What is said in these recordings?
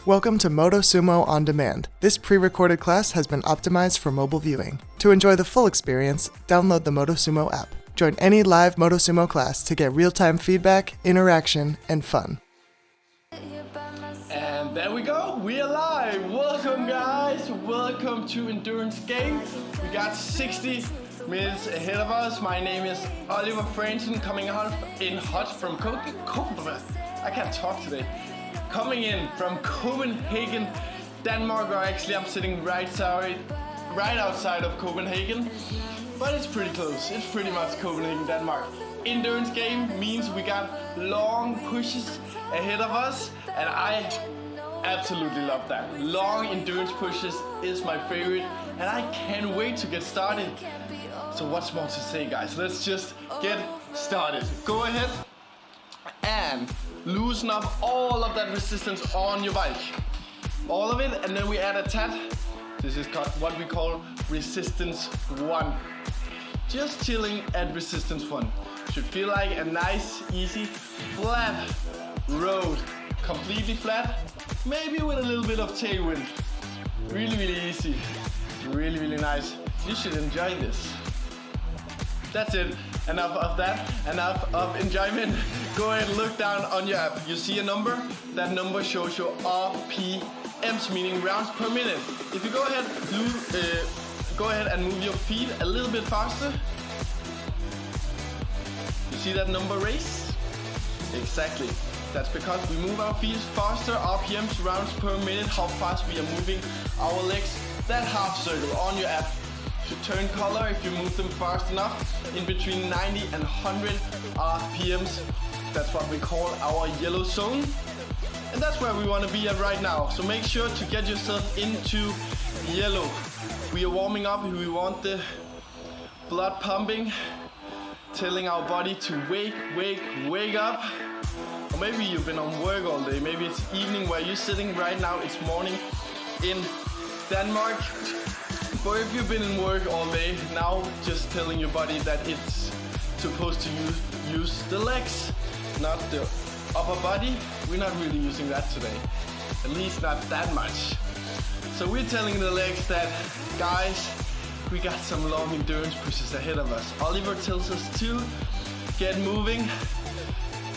Welcome to Motosumo On Demand. This pre-recorded class has been optimized for mobile viewing. To enjoy the full experience, download the Motosumo app. Join any live Motosumo class to get real-time feedback, interaction, and fun. And there we go, we are live. Welcome guys, welcome to Endurance Game. We got 60 minutes ahead of us. My name is Oliver Fransen, coming in hot from Copenhagen. I can't talk today. Coming in from Copenhagen, Denmark, or actually I'm sitting right outside of Copenhagen, but it's pretty close. It's pretty much Copenhagen, Denmark. Endurance Game means we got long pushes ahead of us, and I absolutely love that. Long endurance pushes is my favorite, and I can't wait to get started. So what's more to say, guys? Let's just get started. Go ahead and loosen up all of that resistance on your bike. All of it, and then we add a tat. This is what we call resistance 1. Just chilling at resistance 1. Should feel like a nice, easy, flat road. Completely flat, maybe with a little bit of tailwind. Really, really easy. Really, really nice. You should enjoy this. That's it. Enough of that. Enough of enjoyment. Go ahead and look down on your app. You see a number? That number shows your RPMs, meaning rounds per minute. If you go ahead and move your feet a little bit faster. You see that number raise? Exactly. That's because we move our feet faster, RPMs, rounds per minute, how fast we are moving our legs. That half circle on your app should turn color if you move them fast enough, in between 90 and 100 RPMs. That's what we call our yellow zone. And that's where we want to be at right now. So make sure to get yourself into yellow. We are warming up, we want the blood pumping, telling our body to wake up. Or maybe you've been on work all day, maybe it's evening where you're sitting right now, it's morning in Denmark. But if you've been in work all day, now just telling your body that it's supposed to use the legs, not the upper body. We're not really using that today, at least not that much. So we're telling the legs that, guys, we got some long endurance pushes ahead of us. Oliver tells us to get moving.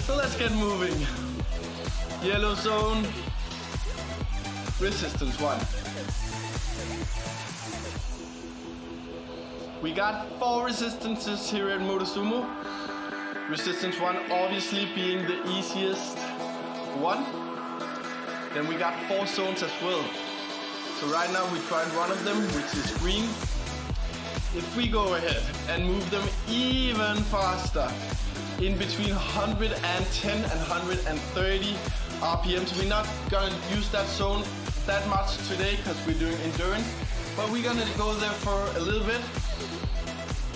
So let's get moving. Yellow zone, resistance 1. We got 4 resistances here at Motosumo. Resistance 1 obviously being the easiest one. Then we got 4 zones as well. So right now we tried one of them, which is green. If we go ahead and move them even faster, in between 110 and 130 RPMs. We're not gonna use that zone that much today because we're doing endurance, but we're gonna go there for a little bit.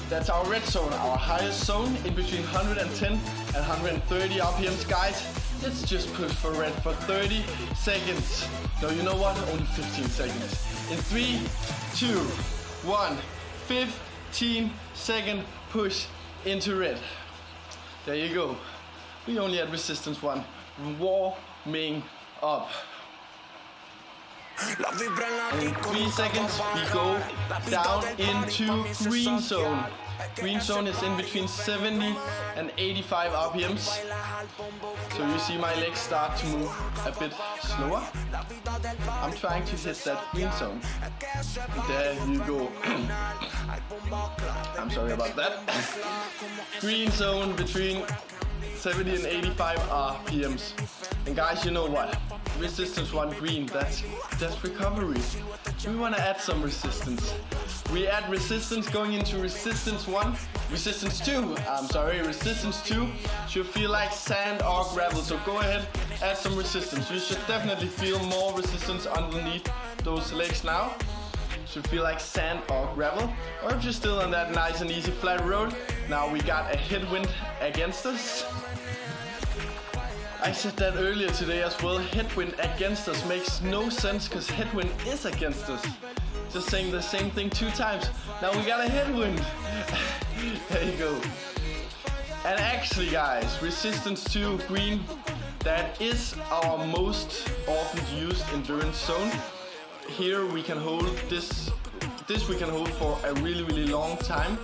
That's our red zone, our highest zone, in between 110 and 130 RPMs. Guys, let's just push for red for 30 seconds. No, you know what? Only 15 seconds. In 3, 2, 1, 15-second push into red. There you go. We only had resistance 1. Warming up. In 3 seconds, we go down into green zone. Green zone is in between 70 and 85 RPMs. So you see my legs start to move a bit slower. I'm trying to hit that green zone. There you go. I'm sorry about that. Green zone between 70 and 85 RPMs. And guys, you know what? Resistance 1 green, that's recovery. We want to add some resistance. We add resistance going into resistance 2. Resistance 2 should feel like sand or gravel. So go ahead, add some resistance. You should definitely feel more resistance underneath those legs now. Should feel like sand or gravel. Or if you're still on that nice and easy flat road, now we got a headwind against us. I said that earlier today as well. Headwind against us makes no sense because headwind is against us. Just saying the same thing 2 times. Now we got a headwind. There you go. And actually, guys, resistance 2 green That is our most often used endurance zone. Here we can hold this we can hold for a really long time.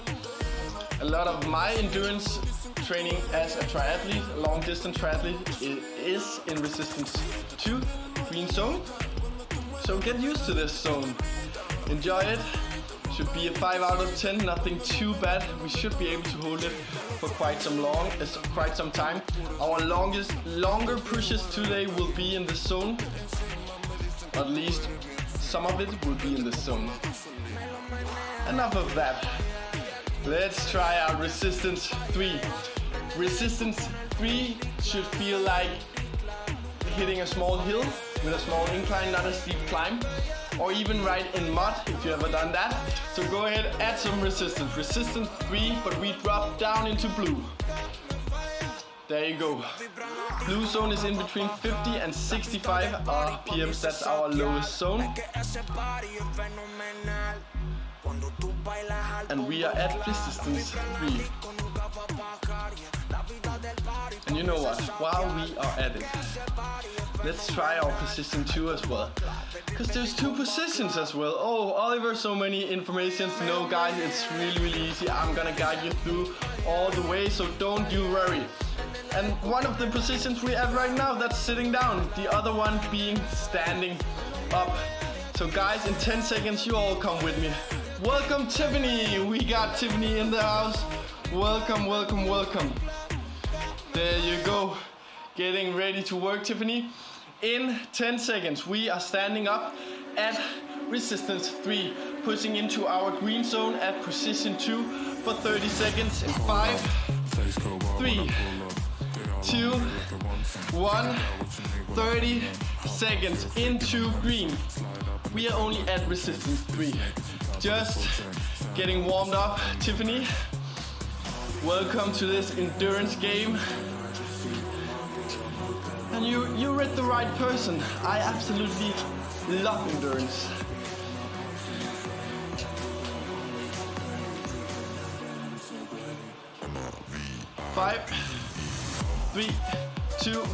A lot of my endurance training as a triathlete, a long distance triathlete, is in resistance 2, green zone. So get used to this zone. Enjoy it. Should be a 5 out of 10, nothing too bad. We should be able to hold it for quite some time. Our longer pushes today will be in this zone. At least some of it will be in this zone. Enough of that. Let's try out resistance 3. Resistance 3 should feel like hitting a small hill with a small incline, not a steep climb. Or even ride in mud, if you ever done that. So go ahead, add some resistance. Resistance 3, but we drop down into blue. There you go. Blue zone is in between 50 and 65 RPMs. That's our lowest zone. And we are at resistance 3. And you know what? While we are at it, let's try our position 2 as well. Because there's 2 positions as well. Oh, Oliver, so many informations. No, guys, it's really easy. I'm gonna guide you through all the way, so don't you worry. And one of the positions we have right now, that's sitting down. The other one being standing up. So guys, in 10 seconds, you all come with me. Welcome, Tiffany. We got Tiffany in the house. Welcome. There you go. Getting ready to work, Tiffany. In 10 seconds, we are standing up at resistance 3, pushing into our green zone at position 2 for 30 seconds in 5, 3, 2, 1, 30 seconds into green. We are only at resistance 3. Just getting warmed up, Tiffany. Welcome to this endurance game. And you're with the right person. I absolutely love endurance. Five, 3, 2,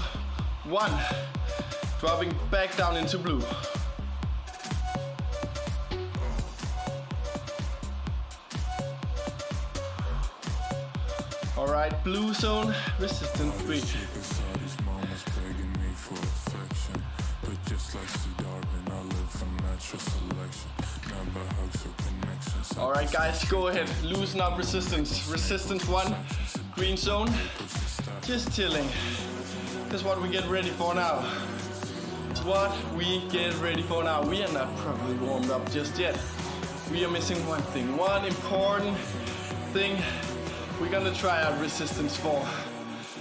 1. Dropping back down into blue. Alright, blue zone, resistance 3. Alright guys, go ahead, loosen up resistance. Resistance 1, green zone. Just chilling. That's what we get ready for now. We are not properly warmed up just yet. We are missing one thing, one important thing. We're gonna try out resistance 4.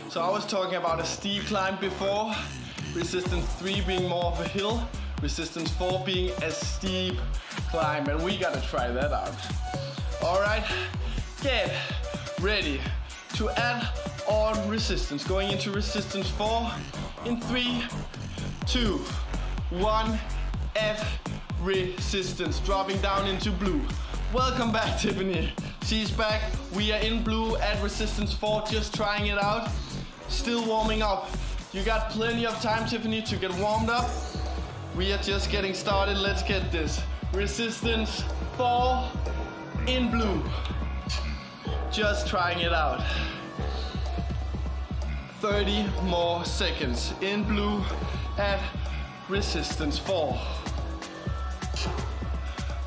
So I was talking about a steep climb before. Resistance 3 being more of a hill. Resistance 4 being a steep climb, and we gotta try that out. Alright, get ready to add on resistance. Going into resistance 4 in 3, 2, 1, add resistance. Dropping down into blue. Welcome back, Tiffany. She's back. We are in blue at resistance 4, just trying it out. Still warming up. You got plenty of time, Tiffany, to get warmed up. We are just getting started. Let's get this. Resistance 4 in blue. Just trying it out. 30 more seconds in blue at resistance 4.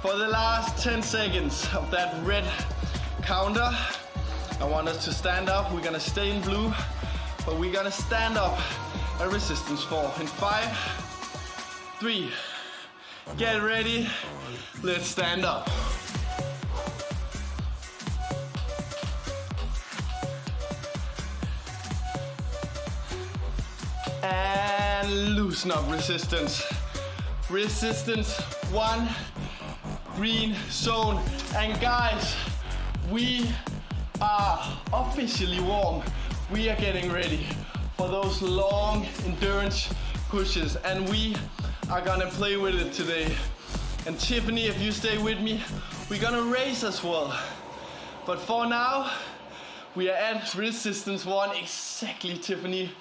For the last 10 seconds of that red counter, I want us to stand up. We're gonna stay in blue, but we're gonna stand up at resistance 4 in 5, 3, get ready, let's stand up. And loosen up resistance. Resistance 1, green zone. And guys, we are officially warm. We are getting ready for those long endurance pushes, and we are gonna play with it today. And Tiffany, if you stay with me, we're gonna race as well. But for now, we are at resistance 1. Exactly, Tiffany.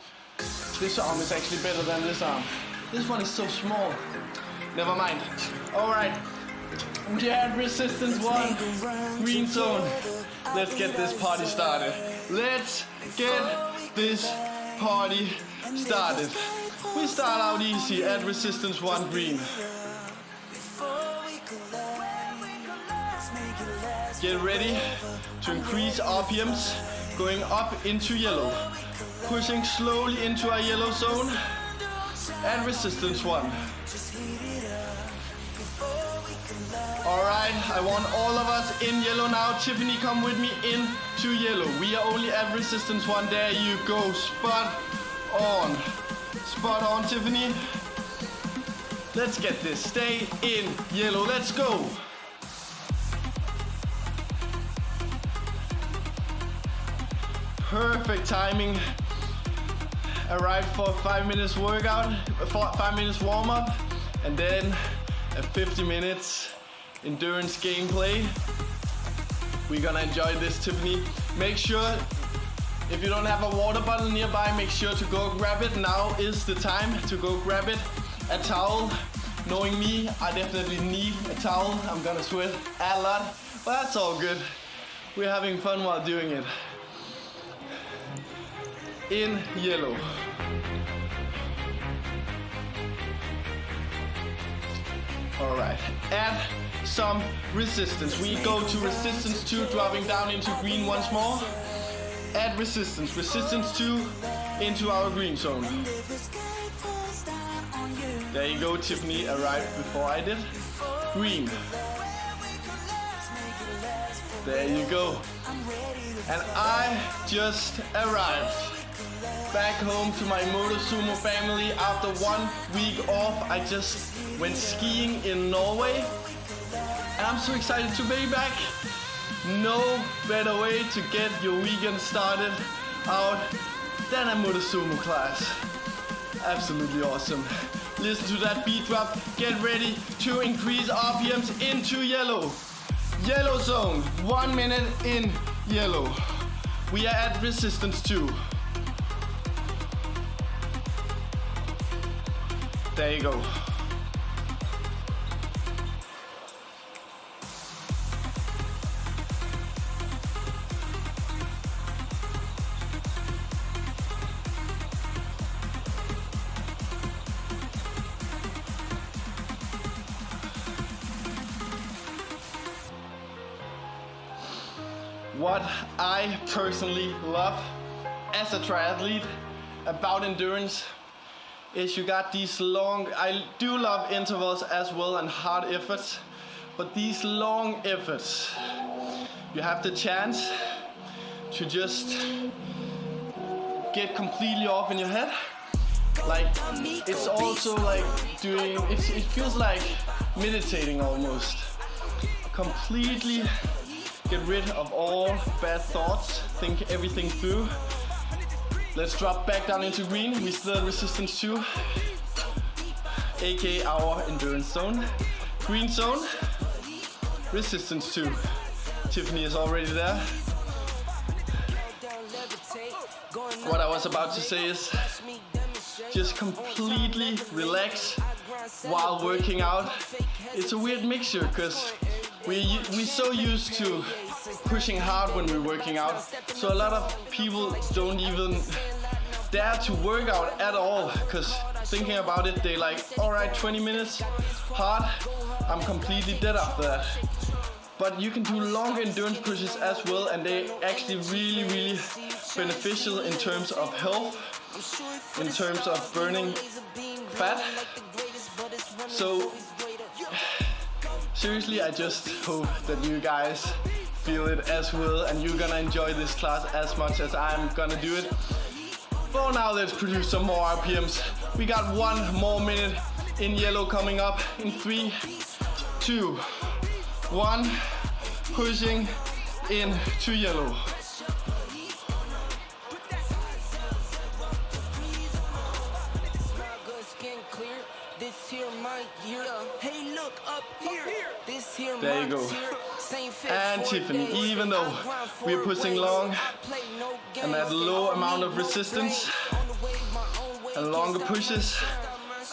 This arm is actually better than this arm. This one is so small. Never mind. Alright. We are at resistance 1, green zone. Let's get this party started. Let's get this party started. We start out easy at resistance 1, green. Get ready to increase RPMs, going up into yellow. Pushing slowly into our yellow zone at resistance 1. Alright, I want all of us in yellow now. Tiffany, come with me into yellow. We are only at resistance 1. There you go. Spot on. Spot on, Tiffany. Let's get this. Stay in yellow. Let's go. Perfect timing. Arrived for 5 minutes workout, 5 minutes warm up, and then a 50 minutes endurance gameplay. We're gonna enjoy this, Tiffany. Make sure, if you don't have a water bottle nearby, make sure to go grab it. Now is the time to go grab it. A towel. Knowing me, I definitely need a towel. I'm gonna sweat a lot, but that's all good. We're having fun while doing it. In yellow. Alright, add some resistance. We go to resistance 2, dropping down into green once more. Add resistance, resistance 2 into our green zone. There you go, Tiffany arrived before I did. Green. There you go. And I just arrived back home to my Motosumo family after 1 week off. I just went skiing in Norway and I'm so excited to be back. No better way to get your weekend started out than a Motosumo class. Absolutely awesome. Listen to that beat drop. Get ready to increase RPMs into yellow. Yellow zone, 1 minute in yellow. We are at resistance 2. There you go. What I personally love as a triathlete about endurance is you got these long, I do love intervals as well and hard efforts, but these long efforts, you have the chance to just get completely off in your head. Like, it's also like doing, it feels like meditating almost. Completely get rid of all bad thoughts, think everything through. Let's drop back down into green. We still have resistance 2, aka our endurance zone. Green zone, resistance 2. Tiffany is already there. What I was about to say is just completely relax while working out. It's a weird mixture because we're so used to pushing hard when we're working out, so a lot of people don't even dare to work out at all because thinking about it, they like, alright, 20 minutes hard, I'm completely dead after that. But you can do longer endurance pushes as well, and they actually really beneficial in terms of health, in terms of burning fat. So seriously, I just hope that you guys feel it as well and you're gonna enjoy this class as much as I'm gonna do it. For now, let's produce some more RPMs. We got 1 more minute in yellow coming up in 3, 2, 1. Pushing into yellow. There you go. And Tiffany, even though we're pushing long and at low amount of resistance, and longer pushes.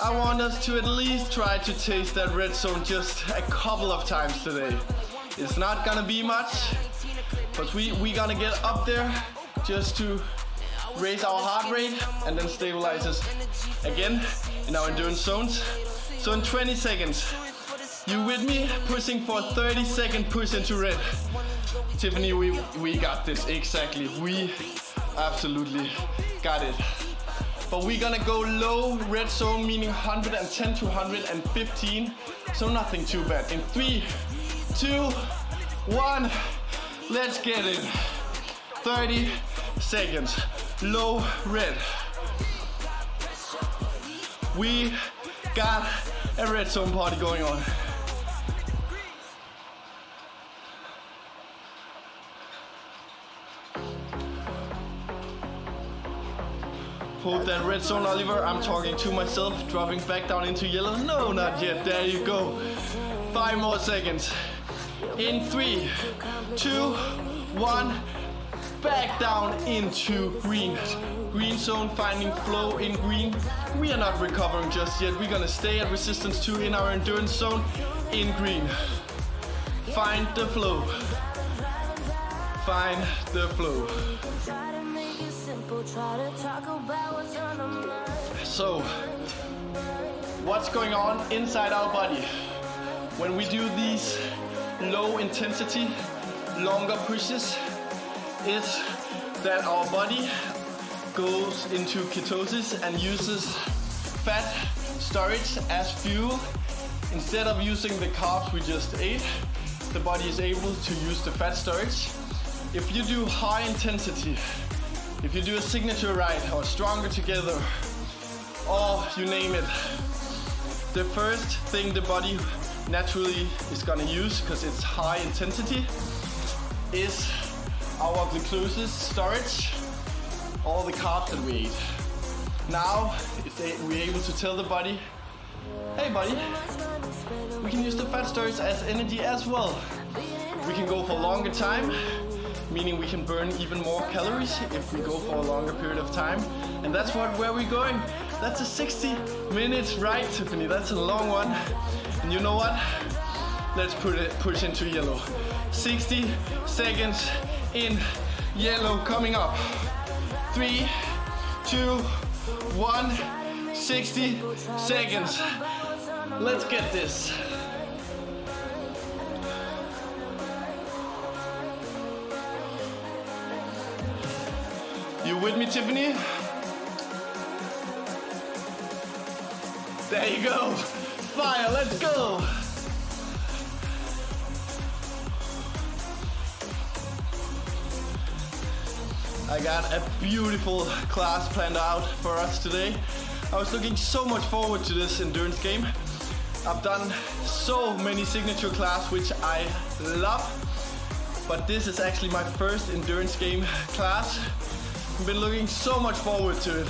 I want us to at least try to taste that red zone just a couple of times today. It's not gonna be much, but we gonna get up there just to raise our heart rate and then stabilize us again in our endurance zones. So in 20 seconds, you with me, pushing for a 30-second push into red. Tiffany, we got this, exactly. We absolutely got it. But we're gonna go low red zone, meaning 110 to 115. So nothing too bad. In 3, 2, 1, let's get it. 30 seconds, low red. We got a red zone party going on. Hold that red zone, Oliver. I'm talking to myself, dropping back down into yellow. No, not yet. There you go. 5 more seconds. In 3, 2, 1. Back down into green. Green zone, finding flow in green. We are not recovering just yet. We're gonna stay at resistance 2 in our endurance zone in green. Find the flow. Find the flow. So, what's going on inside our body? When we do these low intensity, longer pushes, is that our body goes into ketosis and uses fat storage as fuel. Instead of using the carbs we just ate, the body is able to use the fat storage. If you do high intensity, if you do a signature ride or stronger together, or you name it, the first thing the body naturally is gonna use, because it's high intensity, is our glucose storage, all the carbs that we ate. Now, we're able to tell the body, hey buddy, we can use the fat storage as energy as well. We can go for a longer time, meaning we can burn even more calories if we go for a longer period of time. And that's where we're going. That's a 60 minutes ride, Tiffany. That's a long one. And you know what? Let's push into yellow. 60 seconds in yellow coming up. 3, 2, 1, 60 seconds. Let's get this. You with me, Tiffany? There you go. Fire, let's go. I got a beautiful class planned out for us today. I was looking so much forward to this endurance game. I've done so many signature class, which I love, but this is actually my first endurance game class. I've been looking so much forward to it.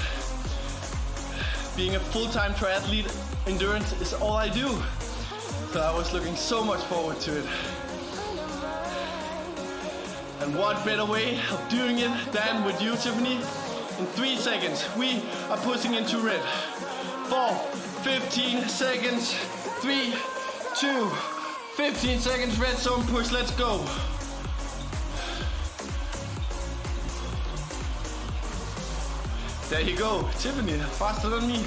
Being a full-time triathlete, endurance is all I do. So I was looking so much forward to it. And what better way of doing it than with you, Tiffany? In 3 seconds, we are pushing into red. 4, 15 seconds, 3, 2, 15 seconds, red zone push, let's go. There you go, Tiffany, faster than me.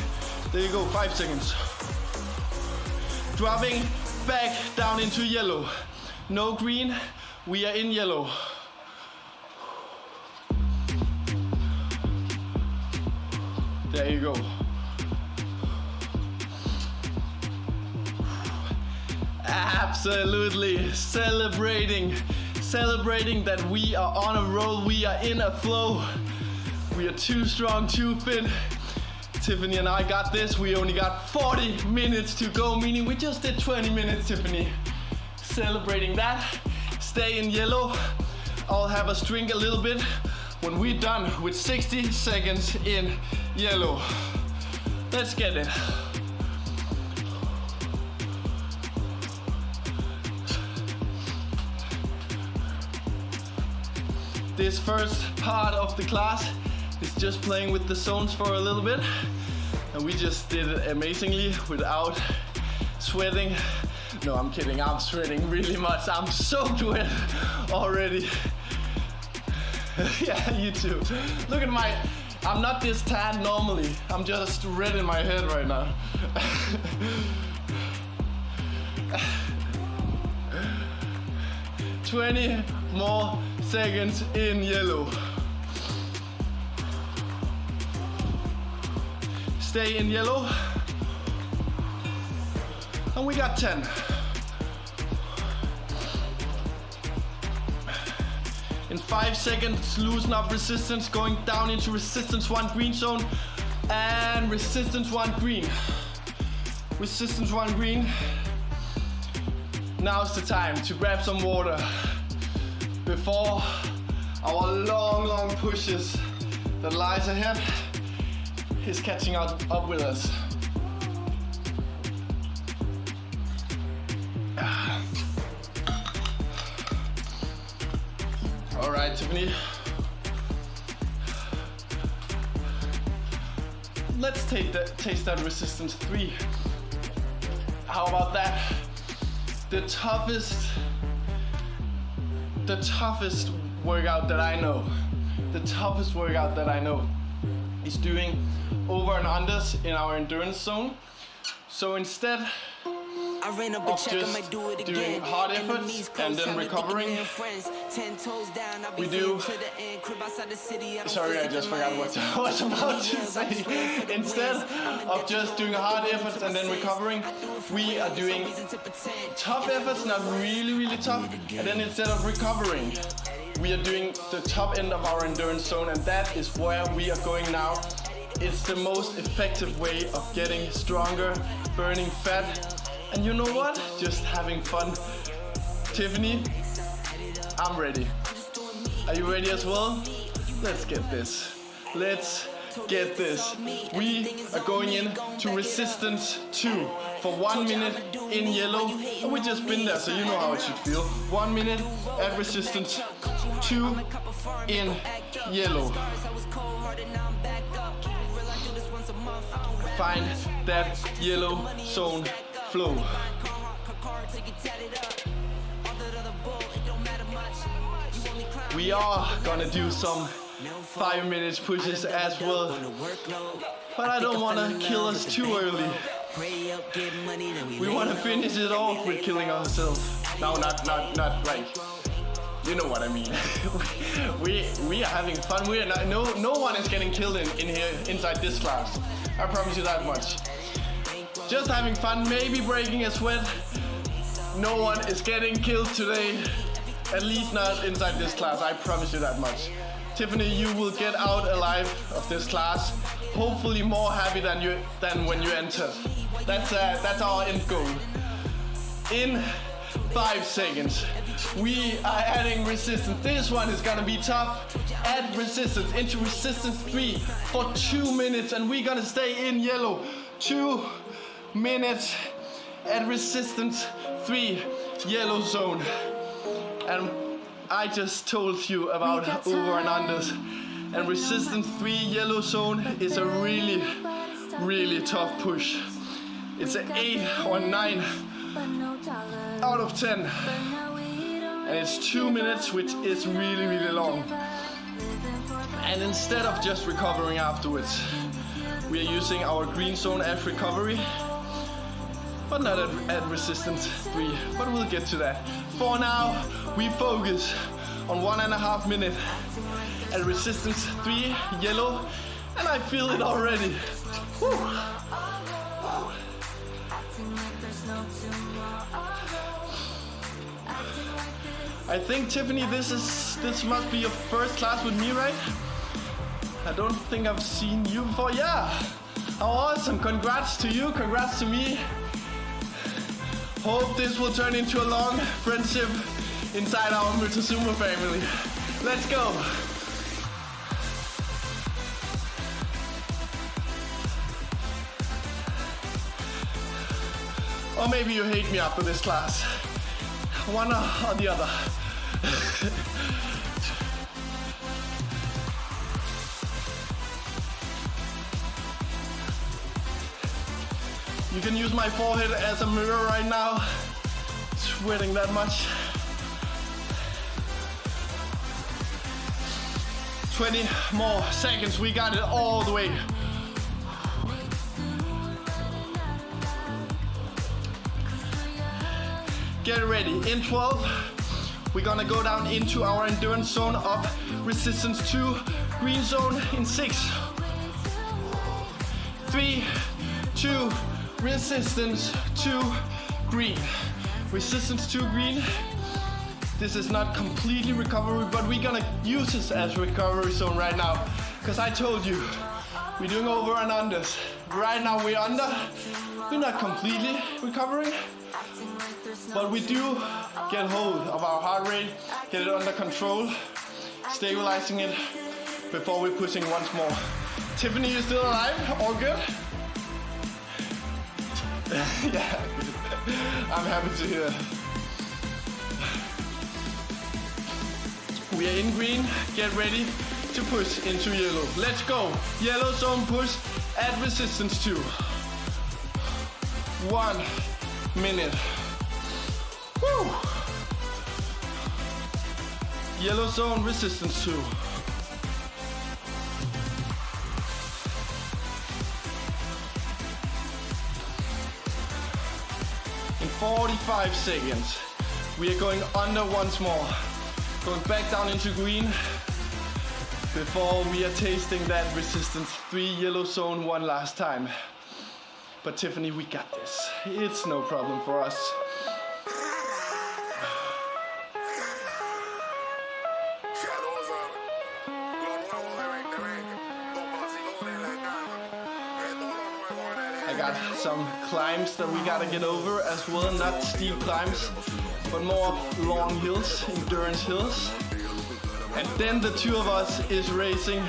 There you go, 5 seconds. Dropping back down into yellow. No green, we are in yellow. There you go. Absolutely celebrating that we are on a roll, we are in a flow. We are too strong, too fit. Tiffany and I got this. We only got 40 minutes to go, meaning we just did 20 minutes, Tiffany. Celebrating that. Stay in yellow. I'll have us drink a little bit when we're done with 60 seconds in yellow. Let's get it. This first part of the class is just playing with the zones for a little bit. And we just did it amazingly without sweating. No, I'm kidding, I'm sweating really much. I'm soaked wet already. Yeah, you too. Look at my, I'm not this tan normally. I'm just red in my head right now. 20 more seconds in yellow. Stay in yellow. And we got 10. In 5 seconds, loosen up resistance, going down into resistance 1 green zone and resistance 1 green. Resistance 1 green. Now's the time to grab some water before our long pushes that lies ahead is catching up with us. All right, Tiffany. Let's taste that resistance 3. How about that? The toughest workout that I know. The toughest workout that I know is doing over and unders in our endurance zone. So instead of just doing hard efforts and then recovering, we do, sorry, I just forgot what I was about to say. Instead of just doing hard efforts and then recovering, we are doing tough efforts, not really tough, and then instead of recovering, we are doing the top end of our endurance zone, and that is where we are going now. It's the most effective way of getting stronger, burning fat, and you know what? Just having fun. Tiffany, I'm ready. Are you ready as well? Let's get this. Let's get this. We are going in to resistance 2 for 1 minute in yellow. And we just been there, so you know how it should feel. 1 minute at resistance 2 in yellow. Find that yellow zone flow. We are gonna do some 5 minutes pushes as well, but I don't wanna kill us too early. We wanna finish it off with killing ourselves. No, not like, you know what I mean. we are having fun. We are not, no one is getting killed in here inside this class. I promise you that much. Just having fun, maybe breaking a sweat. No one is getting killed today. At least not inside this class, I promise you that much. Tiffany, you will get out alive of this class, hopefully more happy than when you entered. That's our end goal. In 5 seconds, we are adding resistance. This one is gonna be tough. Add resistance into resistance 3 for 2 minutes, and we're gonna stay in yellow. 2 minutes at resistance 3 yellow zone. And I just told you about over and unders, and resistance 3 yellow zone is a really tough push. It's an 8 or 9 out of 10, and it's 2 minutes, which is really long. And instead of just recovering afterwards, we are using our green zone as recovery, but not at resistance 3, but we'll get to that. For now, we focus on 1.5 minutes at resistance 3 yellow, and I feel it already. Woo. I think, Tiffany, this must be your first class with me, right? I don't think I've seen you before. Yeah, how awesome. Congrats to you, congrats to me. Hope this will turn into a long friendship inside our Motosumo family. Let's go. Or maybe you hate me after this class. One or the other. You can use my forehead as a mirror right now. Sweating that much. 20 more seconds. We got it all the way. Get ready. In 12, we're gonna go down into our endurance zone up resistance 2, green zone in 6. 3, 2, resistance 2, green. Resistance 2, green. This is not completely recovery, but we're gonna use this as recovery zone right now. Because I told you, we're doing over and unders. Right now we're under. We're not completely recovering, but we do get hold of our heart rate, get it under control, stabilizing it before we're pushing once more. Tiffany, you still alive? All good? Yeah, I'm happy to hear. We are in green, get ready to push into yellow. Let's go. Yellow zone push at resistance 2. 1 minute. Woo! Yellow zone resistance 2. In 45 seconds, we are going under once more. Going back down into green before we are tasting that resistance 3 yellow zone one last time. But Tiffany, we got this. It's no problem for us. I got some climbs that we gotta get over as well, not steep climbs, but more long hills, endurance hills. And then the two of us is racing.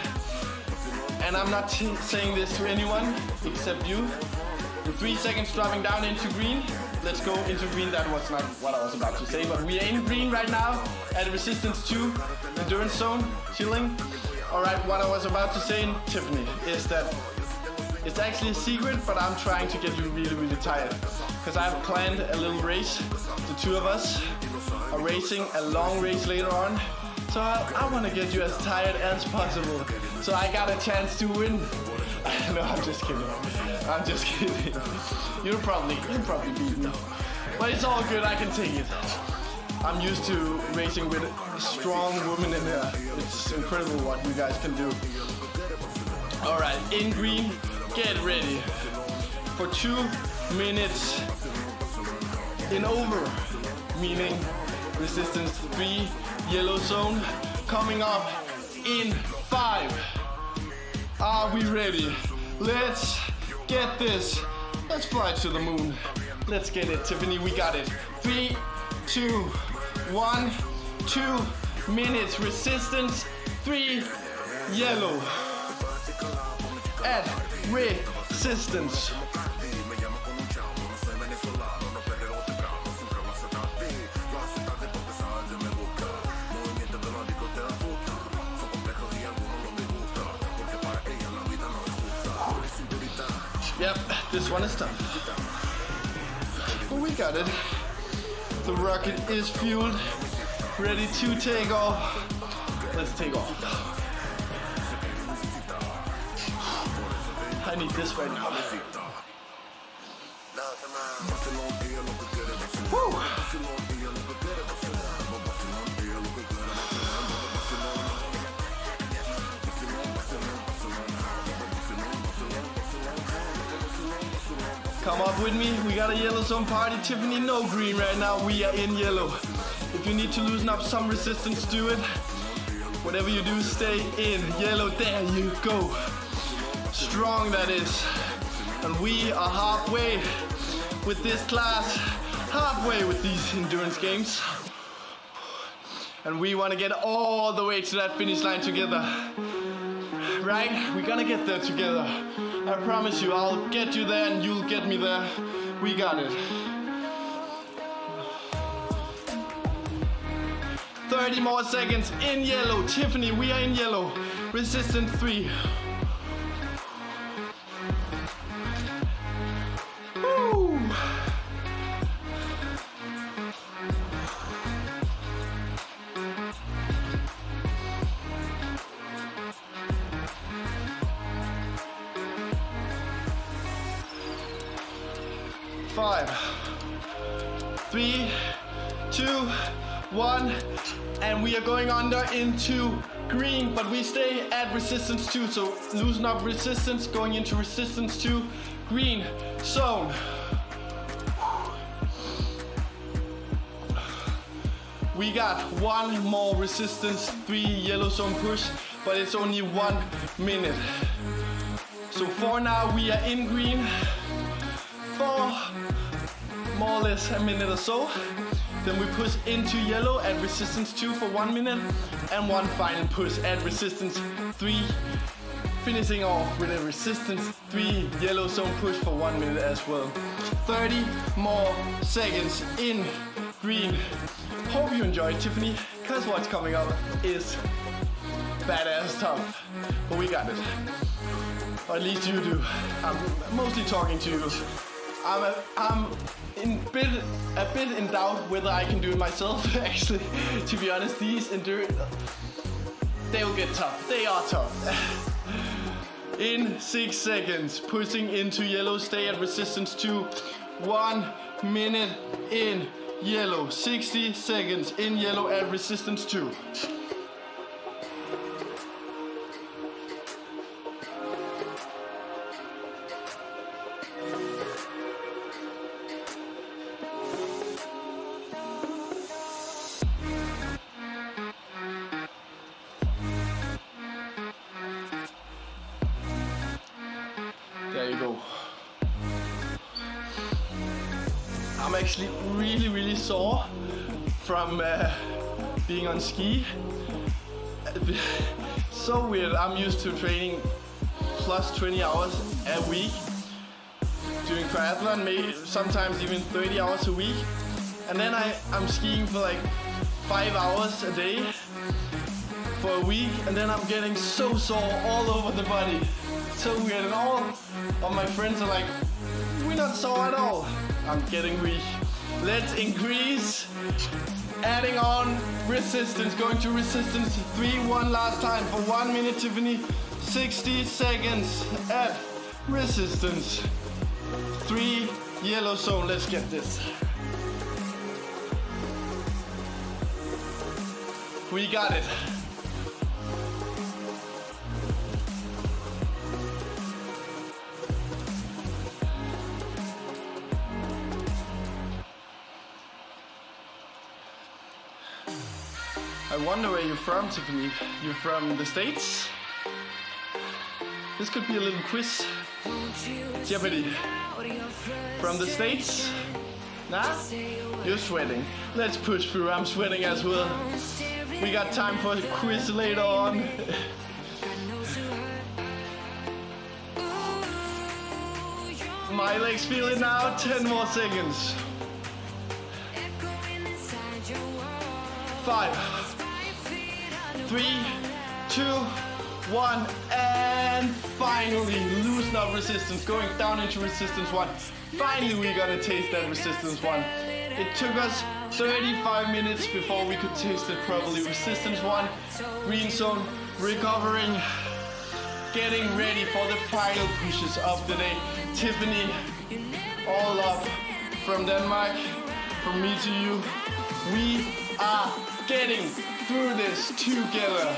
And I'm not saying this to anyone except you. In 3 seconds dropping down into green. Let's go into green. That was not what I was about to say, but we are in green right now at resistance 2, endurance zone, chilling. All right, what I was about to say, Tiffany, is that it's actually a secret, but I'm trying to get you really, really tired. Because I've planned a little race. The two of us are racing a long race later on. So I want to get you as tired as possible. So I got a chance to win. No, I'm just kidding. I'm just kidding. You'll probably beat me. But it's all good, I can take it. I'm used to racing with strong women in here. It's incredible what you guys can do. All right, in green, get ready for 2 minutes in over, meaning resistance 3, yellow zone, coming up in 5. Are we ready? Let's get this. Let's fly to the moon. Let's get it, Tiffany, we got it. 3, 2, 1, 2 minutes, resistance 3, yellow. At resistance. Yep, this one is tough. But we got it. The rocket is fueled, ready to take off. Let's take off. I need this right now. Woo! Come up with me, we got a yellow zone party. Tiffany, no green right now, we are in yellow. If you need to loosen up some resistance, do it. Whatever you do, stay in yellow, there you go. Strong that is. And we are halfway with this class, halfway with these endurance games. And we want to get all the way to that finish line together. Right? We're gonna get there together. I promise you, I'll get you there and you'll get me there. We got it. 30 more seconds in yellow. Tiffany, we are in yellow. Resistance 3. Woo. 5, 3, 2, 1, and we are going under into green, but we stay at resistance 2, so loosen up resistance, going into resistance 2, green zone. We got one more resistance 3 yellow zone push, but it's only 1 minute. So for now we are in green for more or less a minute or so. Then we push into yellow at resistance 2 for 1 minute, and one final push at resistance 3, finishing off with a resistance 3 yellow zone push for 1 minute as well. 30 more seconds in green. Hope you enjoyed, Tiffany, because what's coming up is badass tough, but we got it. Or at least you do. I'm mostly talking to you. I'm a bit in doubt whether I can do it myself, actually. To be honest, these endurance, they will get tough. They are tough. In 6 seconds, pushing into yellow, stay at resistance 2. 1 minute in yellow, 60 seconds in yellow at resistance 2. There you go. I'm actually really sore from being on ski. So weird. I'm used to training plus 20 hours a week, doing triathlon, maybe sometimes even 30 hours a week, and then I'm skiing for like 5 hours a day for a week, and then I'm getting so sore all over the body. So weird, and all of my friends are like, we're not sore at all. I'm getting weak. Let's increase, adding on resistance, going to resistance 3, 1 last time for 1 minute, Tiffany. 60 seconds at resistance 3 yellow zone. Let's get this. We got it. I wonder where you're from, Tiffany. You're from the States? This could be a little quiz. Jeopardy. From the States? Nah? You're sweating. Let's push through. I'm sweating as well. We got time for a quiz later on. My legs feel it now. 10 more seconds. 5, 3, 2, 1, and finally loosen up resistance, going down into resistance 1. Finally we got to taste that resistance 1. It took us 35 minutes before we could taste it properly. Resistance 1, green zone, recovering, getting ready for the final pushes of the day. Tiffany, all up from Denmark, from me to you. We are getting through this together.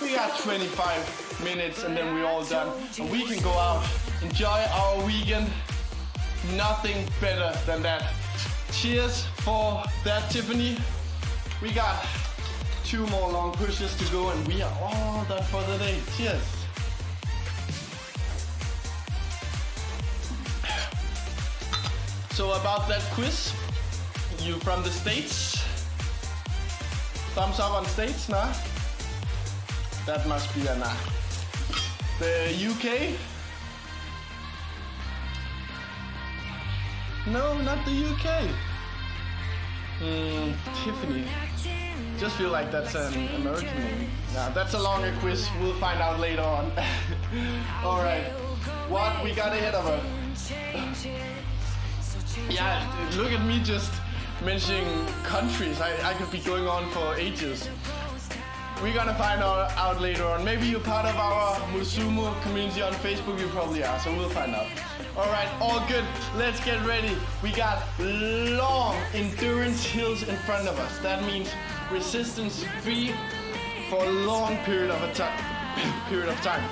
We got 25 minutes and then we're all done. And we can go out, enjoy our weekend. Nothing better than that. Cheers for that, Tiffany. We got 2 more long pushes to go and we are all done for the day. Cheers. So about that quiz, you from the States? Thumbs up on States, nah? That must be a nah. The UK? No, not the UK. Tiffany. Just feel like that's an American name. Nah, that's a longer quiz. We'll find out later on. Alright. What we got ahead of her? Yeah, look at me just mentioning countries. I could be going on for ages. We're gonna find out later on. Maybe you're part of our Motosumo community on Facebook. You probably are, so we'll find out. All right, all good. Let's get ready. We got long endurance hills in front of us. That means resistance 3 for a long period of time.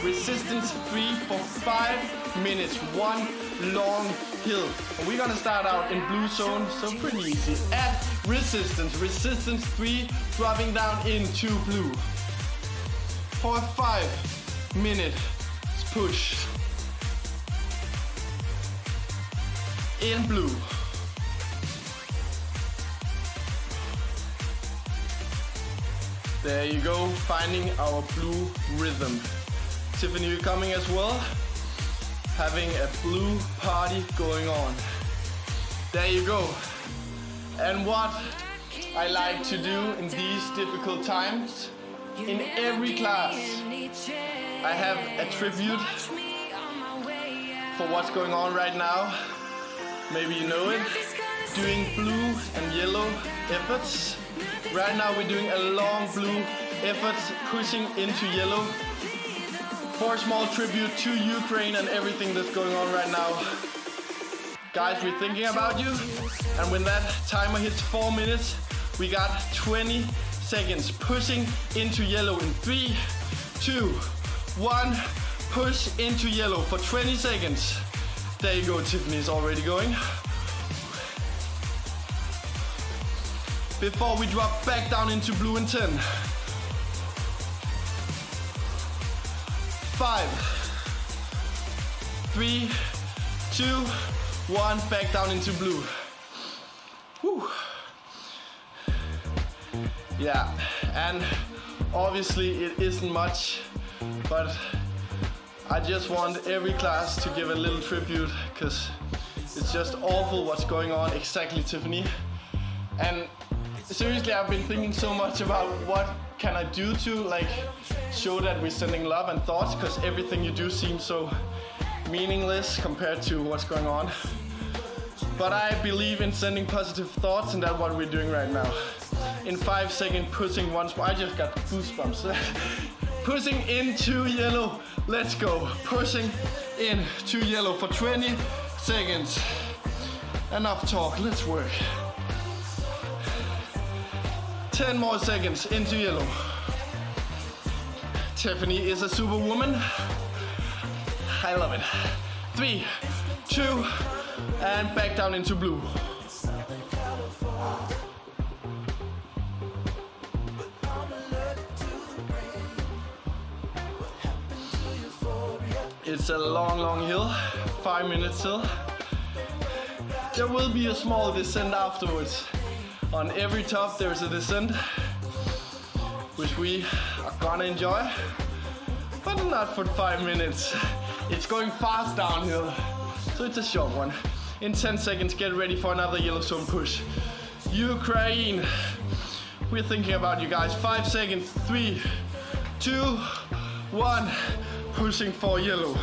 Resistance 3 for 5 minutes. One long hill. And we're gonna start out in blue zone, so pretty easy. At resistance 3, dropping down into blue. For a 5-minute push. In blue. There you go, finding our blue rhythm. Tiffany, you're coming as well. Having a blue party going on. There you go. And what I like to do in these difficult times, in every class, I have a tribute for what's going on right now. Maybe you know it. Doing blue and yellow efforts. Right now we're doing a long blue effort, pushing into yellow. For a small tribute to Ukraine and everything that's going on right now. Guys, we're thinking about you. And when that timer hits 4 minutes, we got 20 seconds pushing into yellow in 3, 2, 1. Push into yellow for 20 seconds. There you go, Tiffany's already going. Before we drop back down into blue in 10. 5, 3, 2, 1, back down into blue. Whew. Yeah, and obviously it isn't much, but I just want every class to give a little tribute, because it's just awful what's going on. Exactly, Tiffany. And seriously, I've been thinking so much about what can I do to show that we're sending love and thoughts, because everything you do seems so meaningless compared to what's going on. But I believe in sending positive thoughts, and that's what we're doing right now. In 5 seconds, pushing once more. I just got goosebumps. Pushing into yellow. Let's go. Pushing into yellow for 20 seconds. Enough talk, let's work. 10 more seconds into yellow. Tiffany is a superwoman. I love it. 3, 2, and back down into blue. It's a long hill, 5 minutes hill. There will be a small descent afterwards. On every top there's a descent, which we are gonna enjoy, but not for 5 minutes. It's going fast downhill, so it's a short one. In 10 seconds, get ready for another yellow zone push. Ukraine, we're thinking about you guys. 5 seconds, 3, 2, 1, pushing for yellow.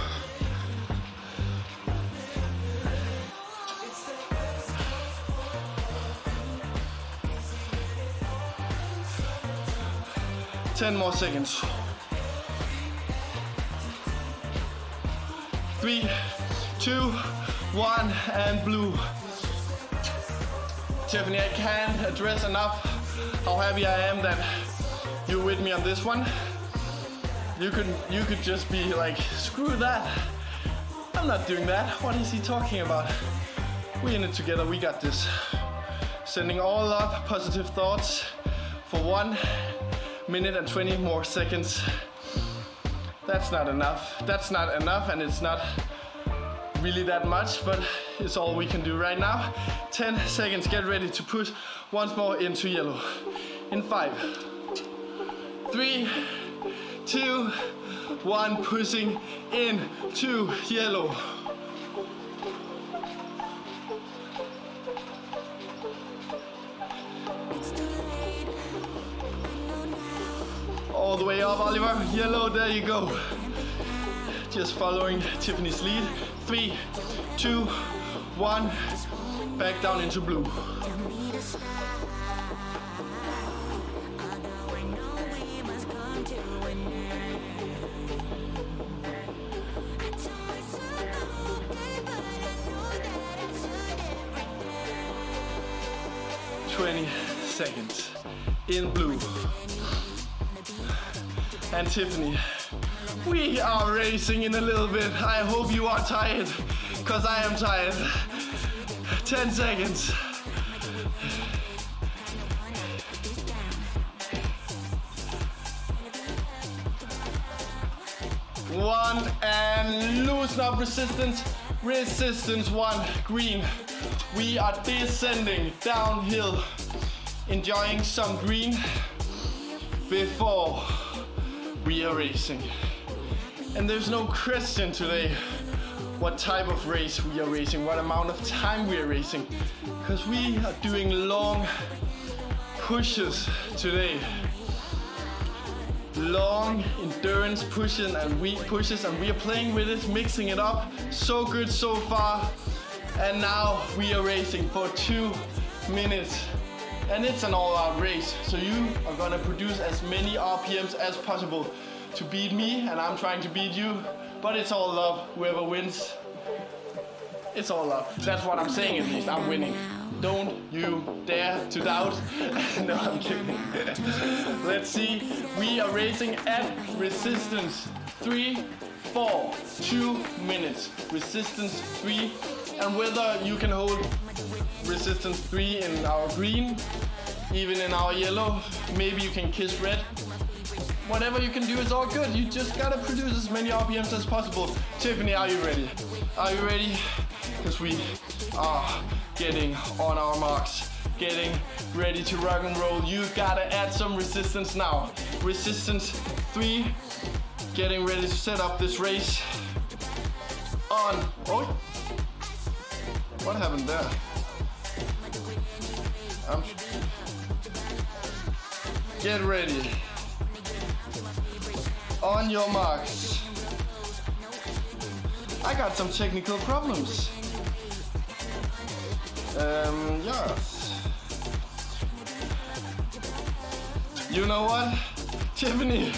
Ten more seconds. 3, 2, 1, and blue. Tiffany, I can't address enough how happy I am that you're with me on this one. You could just be like, screw that. I'm not doing that. What is he talking about? We're in it together. We got this. Sending all love, positive thoughts for 1 minute and 20 more seconds. That's not enough. That's not enough, and it's not really that much, but it's all we can do right now. 10 seconds, get ready to push once more into yellow. In 5, 3, 2, 1, pushing into yellow. All the way up, Oliver. Yellow, there you go. Just following Tiffany's lead. 3, 2, 1, back down into blue. 20 seconds. In blue. And Tiffany, we are racing in a little bit. I hope you are tired, because I am tired. 10 seconds. One, and loosen up resistance. Resistance one, green. We are descending downhill, enjoying some green before we are racing. And there's no question today what type of race we are racing, what amount of time we are racing, because we are doing long pushes today. Long endurance pushes and we are playing with it, mixing it up. So good so far. And now we are racing for 2 minutes. And it's an all-out race. So you are gonna produce as many RPMs as possible to beat me, and I'm trying to beat you. But it's all love. Whoever wins, it's all love. That's what I'm saying, at least. I'm winning. Don't you dare to doubt. No, I'm kidding. Let's see. We are racing at resistance 3, 4, 2 minutes. Resistance 3. And whether you can hold resistance 3 in our green, even in our yellow, maybe you can kiss red. Whatever you can do is all good. You just gotta produce as many RPMs as possible. Tiffany, are you ready? Are you ready? Because we are getting on our marks, getting ready to rock and roll. You gotta add some resistance now. Resistance 3, getting ready to set up this race. On. Oh, what happened there? Get ready. On your marks. I got some technical problems. Yes. You know what, Tiffany?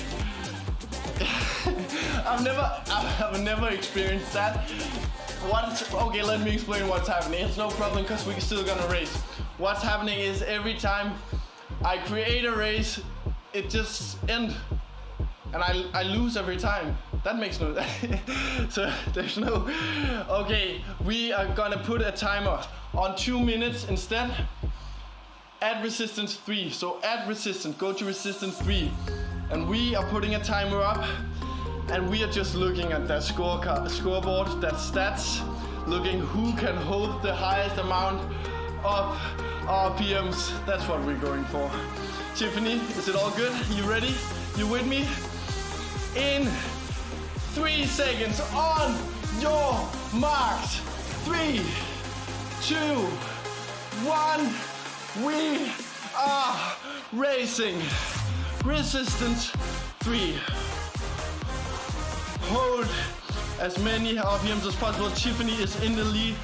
I've never experienced that. Okay, let me explain what's happening. It's no problem because we're still gonna race. What's happening is every time I create a race, it just ends. And I lose every time. That makes no so there's no. Okay, we are gonna put a timer on 2 minutes instead. Add resistance 3. So add resistance, go to resistance 3. And we are putting a timer up. And we are just looking at that scoreboard, that stats, looking who can hold the highest amount of RPMs. That's what we're going for. Tiffany, is it all good? You ready? You with me? In 3 seconds, on your marks. 3, 2, 1. We are racing. Resistance 3. Hold as many RPMs as possible. Tiffany is in the lead,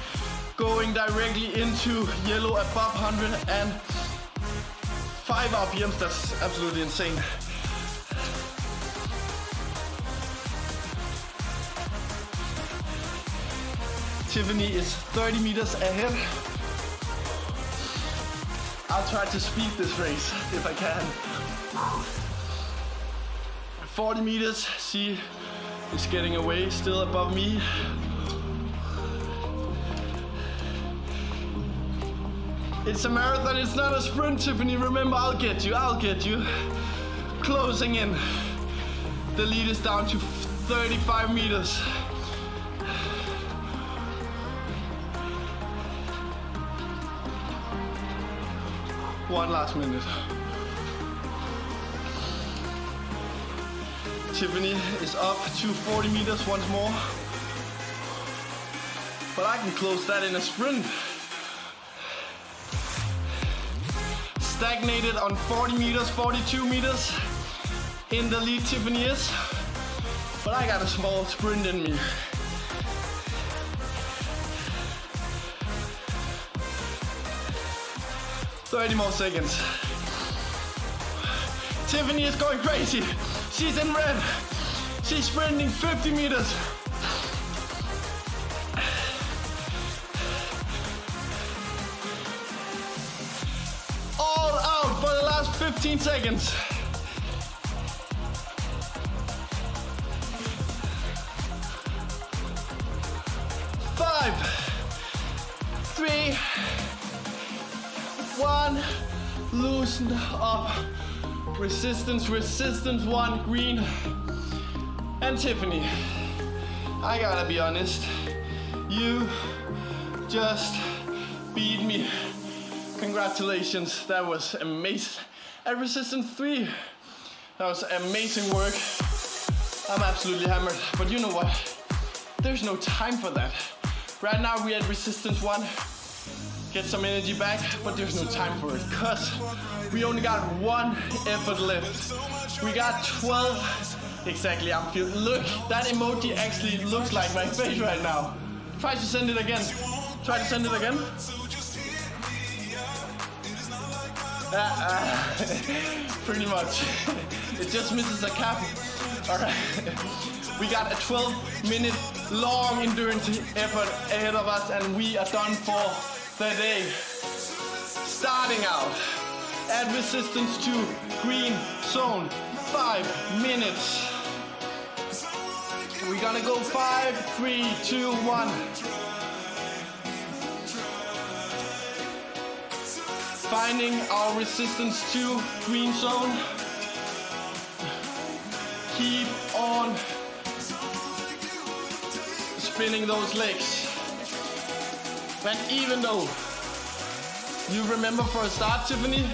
going directly into yellow above 105 RPMs. That's absolutely insane. Tiffany is 30 meters ahead. I'll try to speed this race if I can. 40 meters, she is getting away, still above me. It's a marathon, it's not a sprint, Tiffany. Remember, I'll get you. Closing in. The lead is down to 35 meters. One last minute. Tiffany is up to 40 meters once more. But I can close that in a sprint. Stagnated on 40 meters, 42 meters. In the lead, Tiffany is. But I got a small sprint in me. "30 more seconds. Tiffany is going crazy. She's in red. She's sprinting 50 meters. 15 seconds. 5, 3, 1. Loosen up. Resistance, resistance, 1 green. And Tiffany, I gotta be honest, you just beat me. Congratulations, that was amazing. At resistance 3, that was amazing work. I'm absolutely hammered, but you know what? There's no time for that. Right now we're at resistance 1. Get some energy back, but there's no time for it, cause we only got 1 effort left. We got 12. Exactly, I'm feeling. Look, that emoji actually looks like my face right now. Try to send it again. Try to send it again. Pretty much. It just misses a cap. Alright. We got a 12-minute long endurance effort ahead of us, and we are done for the day. Starting out at resistance 2, green zone, 5 minutes. We're gonna go 5, 3, 2, 1. Finding our resistance 2 green zone. Keep on spinning those legs. And even though you remember for a start, Tiffany,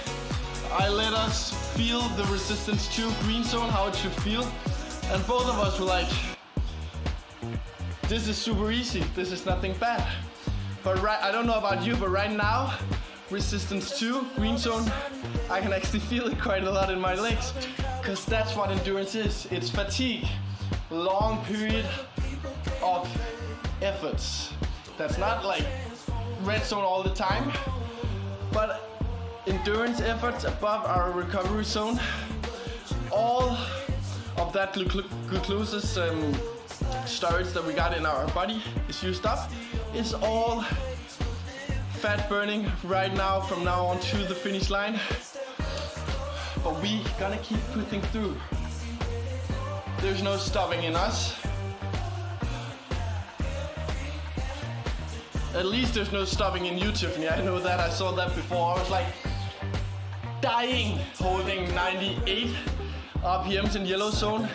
I let us feel the resistance 2 green zone, how it should feel. And both of us were like, this is super easy, this is nothing bad. But I don't know about you, but right now, resistance 2, green zone, I can actually feel it quite a lot in my legs. Because that's what endurance is. It's fatigue. Long period of efforts. That's not like red zone all the time, but endurance efforts above our recovery zone. All of that glucose storage that we got in our body is used up. It's all fat burning right now, from now on to the finish line. But we gonna keep pushing through. There's no stopping in us. At least there's no stopping in you, Tiffany. I know that, I saw that before. I was like dying holding 98 RPMs in yellow zone.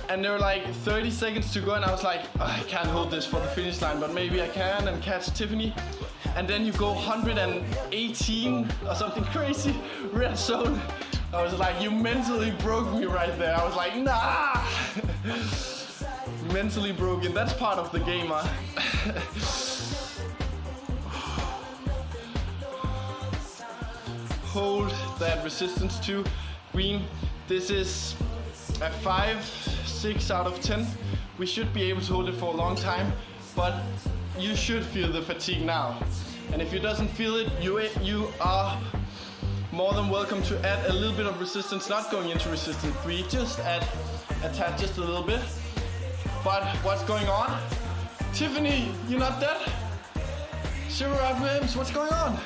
And there were like 30 seconds to go, and I was like, oh, I can't hold this for the finish line, but maybe I can, and catch Tiffany. And then you go 118 or something crazy, red zone. I was like, you mentally broke me right there. I was like, nah. Mentally broken, that's part of the game, huh? Hold that resistance 2 green. This is a 5, 6 out of 10. We should be able to hold it for a long time, but you should feel the fatigue now. And if you doesn't feel it, you are more than welcome to add a little bit of resistance, not going into resistance 3, just attach just a little bit. But what's going on? Tiffany, you're not dead? 0 RPMs, what's going on?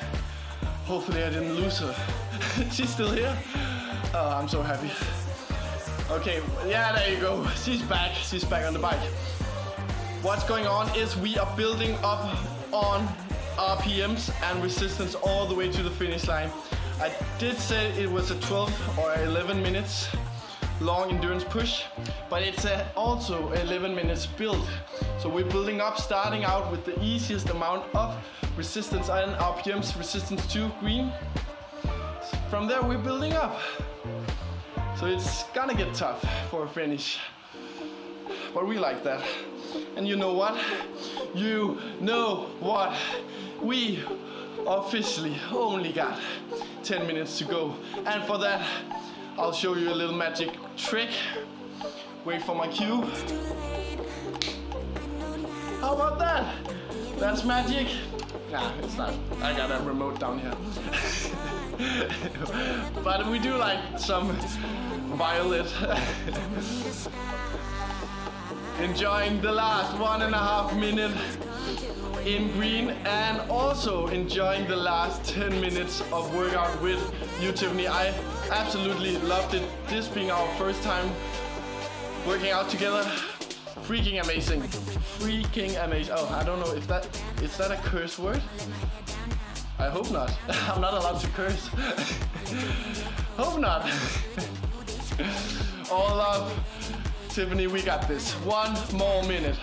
Hopefully I didn't lose her. She's still here? Oh, I'm so happy. Okay, yeah, there you go. She's back on the bike. What's going on is we are building up on RPMs and resistance all the way to the finish line. I did say it was a 12 or 11 minutes long endurance push, but it's also 11 minutes build. So we're building up, starting out with the easiest amount of resistance and RPMs, resistance 2 green. From there we're building up. So it's gonna get tough for a finish, but we like that. And you know what? You know what? We officially only got 10 minutes to go. And for that, I'll show you a little magic trick. Wait for my cue. How about that? That's magic. Nah, it's not. I got a remote down here. But we do like some violet. Enjoying the last 1.5 minute in green, and also enjoying the last 10 minutes of workout with you, Tiffany. I absolutely loved it. This being our first time working out together. Freaking amazing. Freaking amazing. Oh, I don't know if is that a curse word? I hope not. I'm not allowed to curse. Hope not. All love. Tiffany, we got this. One more minute.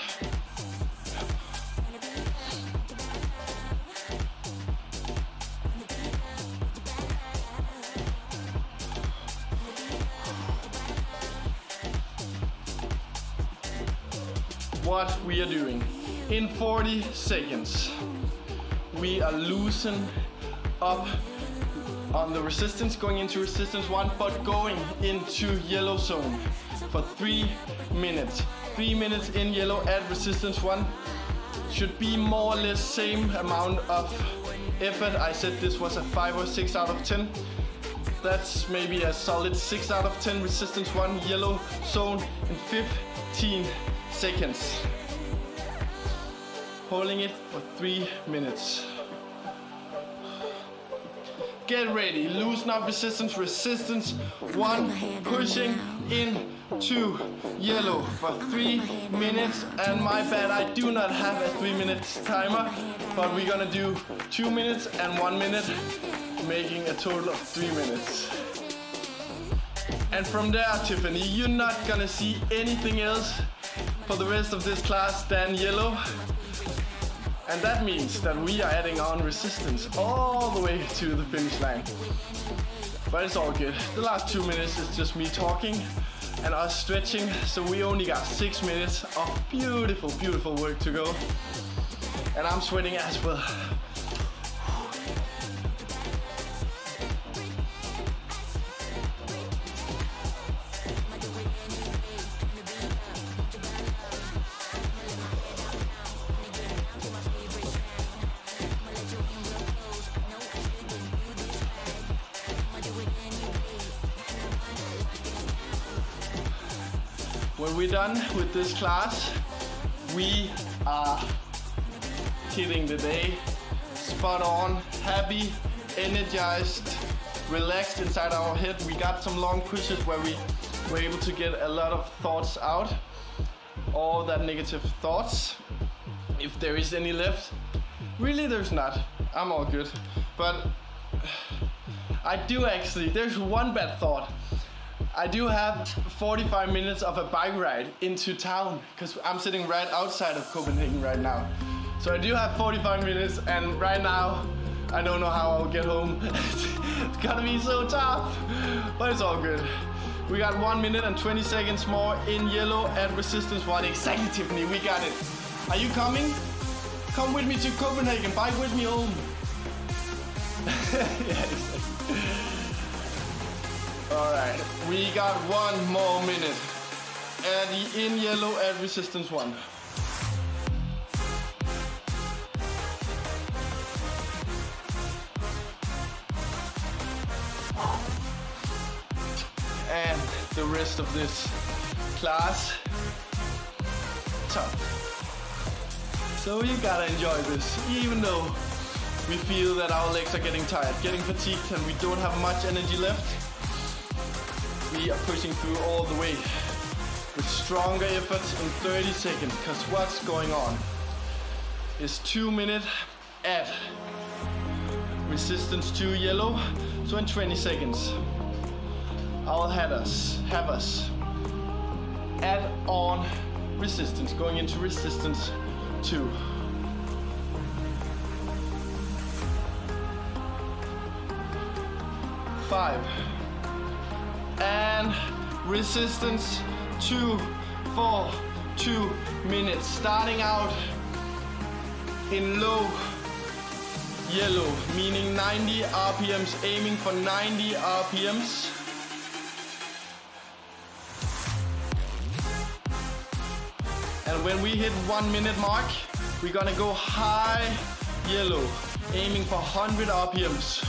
What we are doing. In 40 seconds, we are loosening up on the resistance, going into resistance 1, but going into yellow zone for 3 minutes. 3 minutes in yellow at resistance 1. Should be more or less same amount of effort. I said this was a 5 or 6 out of 10. That's maybe a solid 6 out of 10 resistance 1 yellow zone in 15 seconds. Holding it for 3 minutes. Get ready, loosen up resistance, resistance 1, pushing into yellow for 3 minutes. And my bad, I do not have a 3 minutes timer, but we're gonna do 2 minutes and 1 minute, making a total of 3 minutes. And from there, Tiffany, you're not gonna see anything else for the rest of this class than yellow. And that means that we are adding on resistance all the way to the finish line. But it's all good. The last 2 minutes is just me talking and us stretching. So we only got 6 minutes of beautiful, beautiful work to go. And I'm sweating as well. When we're done with this class, we are hitting the day spot on, happy, energized, relaxed inside our head. We got some long pushes where we were able to get a lot of thoughts out, all that negative thoughts. If there is any left, really there's not. I'm all good. But I do actually, there's one bad thought. I do have 45 minutes of a bike ride into town because I'm sitting right outside of Copenhagen right now. So I do have 45 minutes, and right now I don't know how I'll get home. It's gonna be so tough, but it's all good. We got 1 minute and 20 seconds more in yellow at resistance 1. Exactly, Tiffany, we got it. Are you coming? Come with me to Copenhagen, bike with me home. Yeah, exactly. Alright, we got 1 more minute in yellow at resistance 1. And the rest of this class, tough. So you gotta enjoy this, even though we feel that our legs are getting tired, getting fatigued, and we don't have much energy left. We are pushing through all the way with stronger efforts in 30 seconds, because what's going on is 2 minutes at resistance 2 yellow. So in 20 seconds, I'll have us add on resistance, going into resistance 2. 5. And resistance 2 for 2 minutes. Starting out in low yellow, meaning 90 RPMs, aiming for 90 RPMs. And when we hit 1 minute mark, we're gonna go high yellow, aiming for 100 RPMs.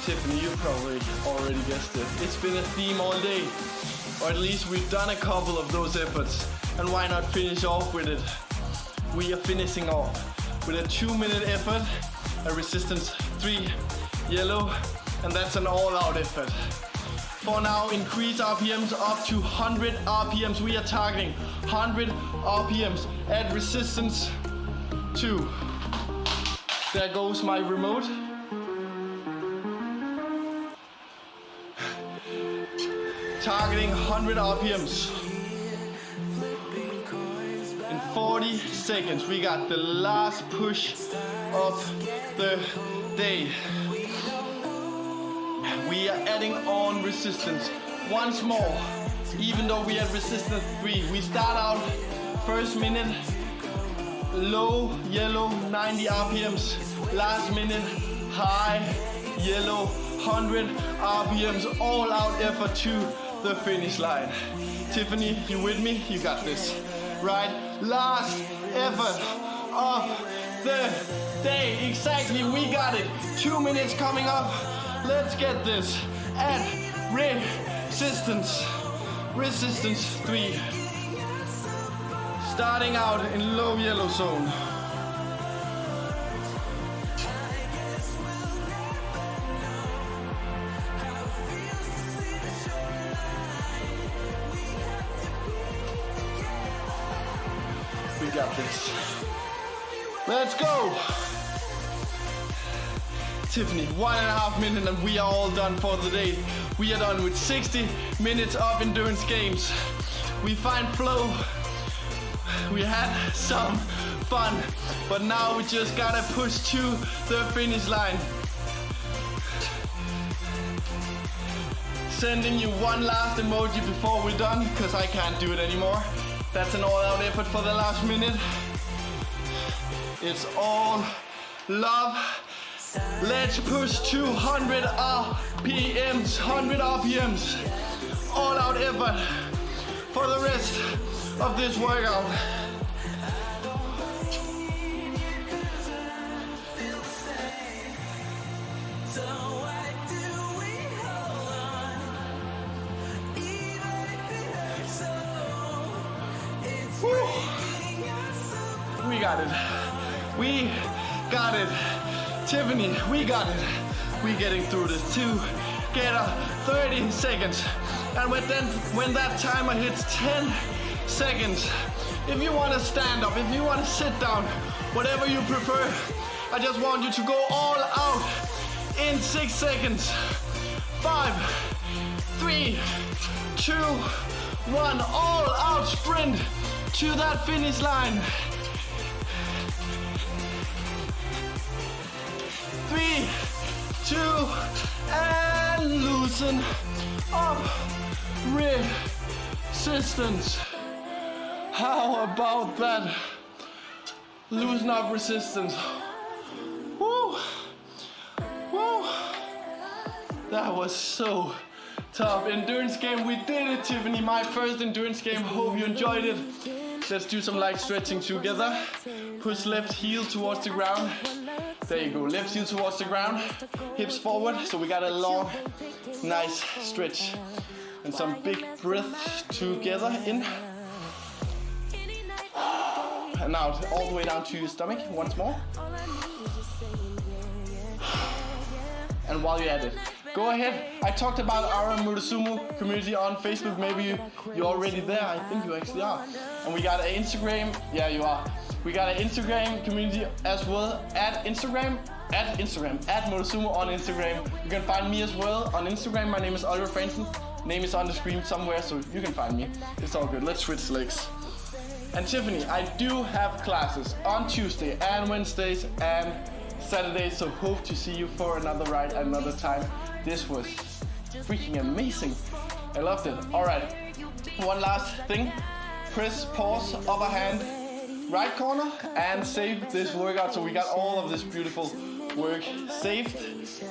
Tiffany, you probably already guessed it. It's been a theme all day. Or at least we've done a couple of those efforts. And why not finish off with it? We are finishing off with a 2-minute effort, a resistance 3 yellow, and that's an all-out effort. For now, increase RPMs up to 100 RPMs. We are targeting 100 RPMs at resistance 2. There goes my remote. Targeting 100 RPMs. In 40 seconds, we got the last push of the day. We are adding on resistance once more. Even though we had resistance 3, we start out first minute low yellow 90 RPMs, last minute high yellow 100 RPMs, all out effort to the finish line. Tiffany, you with me? You got this. Right, last effort of the day. Exactly, we got it. 2 minutes coming up. Let's get this at resistance 3. Starting out in low yellow zone. We got this. Let's go. Tiffany, 1.5 minutes and we are all done for the day. We are done with 60 minutes of endurance games. We find flow. We had some fun, but now we just gotta push to the finish line. Sending you one last emoji before we're done, because I can't do it anymore. That's an all-out effort for the last minute. It's all love. Let's push 200 RPMs, 100 RPMs. All-out effort for the rest of this workout. We got it. We got it. Tiffany, we got it. We getting through this together. 30 seconds. And when that timer hits 10 seconds, if you want to stand up, if you want to sit down, whatever you prefer, I just want you to go all out in 6 seconds. 5, 3, 2, 1. All out sprint to that finish line. 3, 2, and loosen up resistance. How about that? Loosen up resistance. Woo! Woo! That was so tough. Endurance game, we did it, Tiffany. My first endurance game. Hope you enjoyed it. Let's do some light stretching together. Push left heel towards the ground. There you go, left heel towards the ground, hips forward, so we got a long, nice stretch. And some big breaths together, in. And out, all the way down to your stomach, once more. And while you're at it, go ahead. I talked about our Motosumo community on Facebook, maybe you're already there, I think you actually are. And we got an Instagram, yeah you are. We got an Instagram community as well, at Motosumo on Instagram. You can find me as well on Instagram. My name is Oliver Fransen. Name is on the screen somewhere, so you can find me. It's all good. Let's switch legs. And Tiffany, I do have classes on Tuesday and Wednesdays and Saturdays, so hope to see you for another ride another time. This was freaking amazing. I loved it. All right, one last thing. Press pause, upper hand, right corner, and save this workout. So we got all of this beautiful work saved.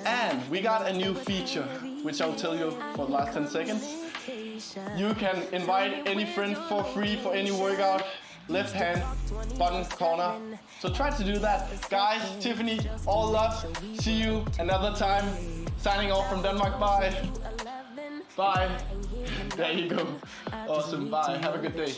And we got a new feature, which I'll tell you for the last 10 seconds. You can invite any friend for free for any workout left hand bottom corner. So try to do that. Guys, Tiffany, all love. See you another time. Signing off from Denmark. Bye. Bye. There you go. Awesome. Bye. Have a good day.